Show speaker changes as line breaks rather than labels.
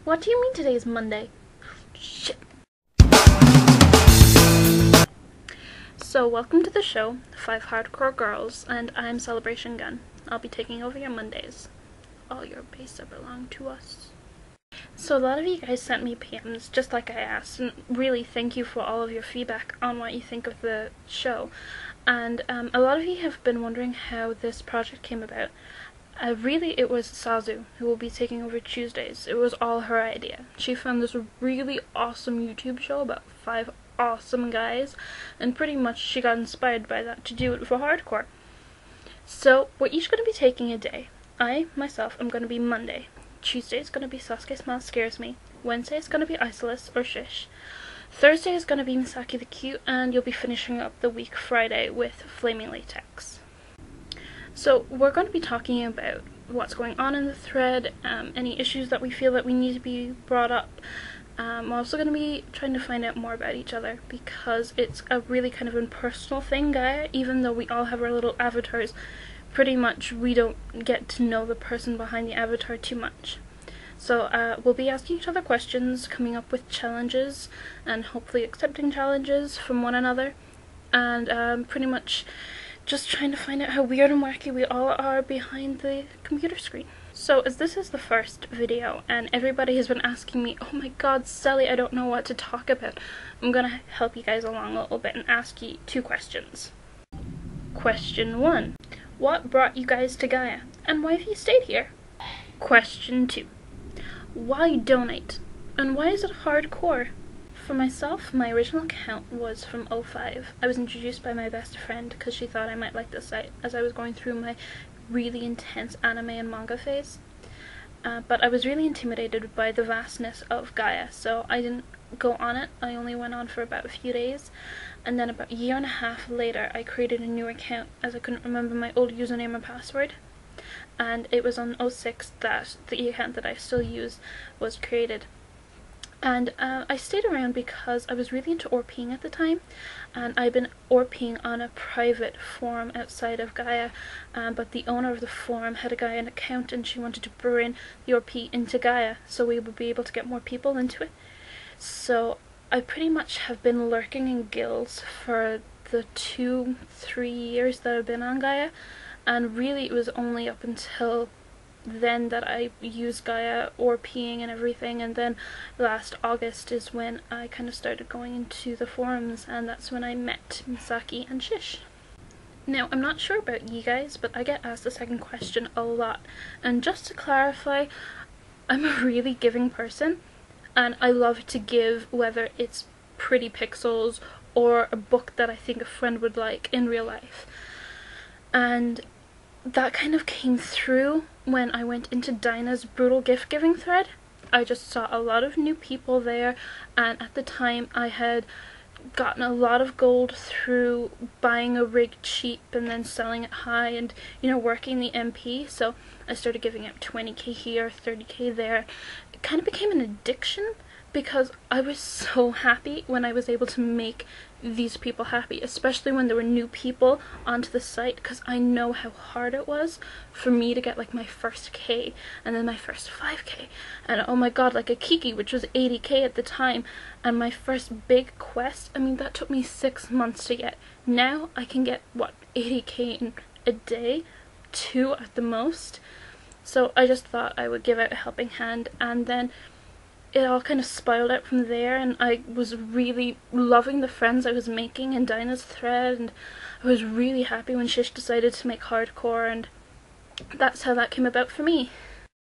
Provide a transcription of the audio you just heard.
What do you mean today is Monday? Shit. So welcome to the show, 5 Hardcore Girls, and I'm Celebration Gun. I'll be taking over your Mondays. All your base that belong to us. So a lot of you guys sent me PMs just like I asked, and really thank you for all of your feedback on what you think of the show. And a lot of you have been wondering how this project came about. Really, it was Sazu who will be taking over Tuesdays. It was all her idea. She found this really awesome YouTube show about 5 awesome guys, and pretty much she got inspired by that to do it for hardcore. So we're each going to be taking a day. I, myself, am going to be Monday. Tuesday is going to be Sasuke Smiles Scares Me. Wednesday is going to be Isolus or Shish. Thursday is going to be Misaki the Cute, and you'll be finishing up the week Friday with Flaming Latex. So we're going to be talking about what's going on in the thread, any issues that we feel that we need to be brought up. We're also going to be trying to find out more about each other, because it's a really kind of impersonal thing, Gaia. Even though we all have our little avatars, pretty much we don't get to know the person behind the avatar too much. So we'll be asking each other questions, coming up with challenges, and hopefully accepting challenges from one another, and pretty much just trying to find out how weird and wacky we all are behind the computer screen. So as this is the first video and everybody has been asking me, oh my god, Sally, I don't know what to talk about, I'm gonna help you guys along a little bit and ask you 2 questions. Question 1. What brought you guys to Gaia, and why have you stayed here? Question 2. Why donate, and why is it hardcore? For myself, my original account was from 05. I was introduced by my best friend because she thought I might like the site as I was going through my really intense anime and manga phase. But I was really intimidated by the vastness of Gaia, so I didn't go on it. I only went on for about a few days, and then about a year and a half later I created a new account as I couldn't remember my old username and password. And it was on 06 that the account that I still use was created. And I stayed around because I was really into ORPing at the time, and I'd been ORPing on a private forum outside of Gaia, but the owner of the forum had a Gaia account and she wanted to bring the ORP into Gaia so we would be able to get more people into it. So I pretty much have been lurking in guilds for the 2-3 years that I've been on Gaia, and really it was only up until then that I used Gaia ORPing and everything, and then last August is when I kind of started going into the forums, and that's when I met Misaki and Shish. Now, I'm not sure about you guys, but I get asked the second question a lot, and just to clarify, I'm a really giving person, and I love to give, whether it's pretty pixels or a book that I think a friend would like in real life. And that kind of came through when I went into Dinah's brutal gift giving thread. I just saw a lot of new people there, and at the time I had gotten a lot of gold through buying a rig cheap and then selling it high and, you know, working the MP. So I started giving out 20k here, 30k there. It kind of became an addiction because I was so happy when I was able to make these people happy, especially when there were new people onto the site, because I know how hard it was for me to get like my first K and then my first 5k, and oh my god, like a Kiki, which was 80k at the time, and my first big quest, I mean, that took me 6 months to get. Now I can get, what, 80k in a day? 2 at the most. So I just thought I would give out a helping hand, and then it all kind of spiraled out from there, and I was really loving the friends I was making in Dinah's thread, and I was really happy when Shish decided to make hardcore, and that's how that came about for me.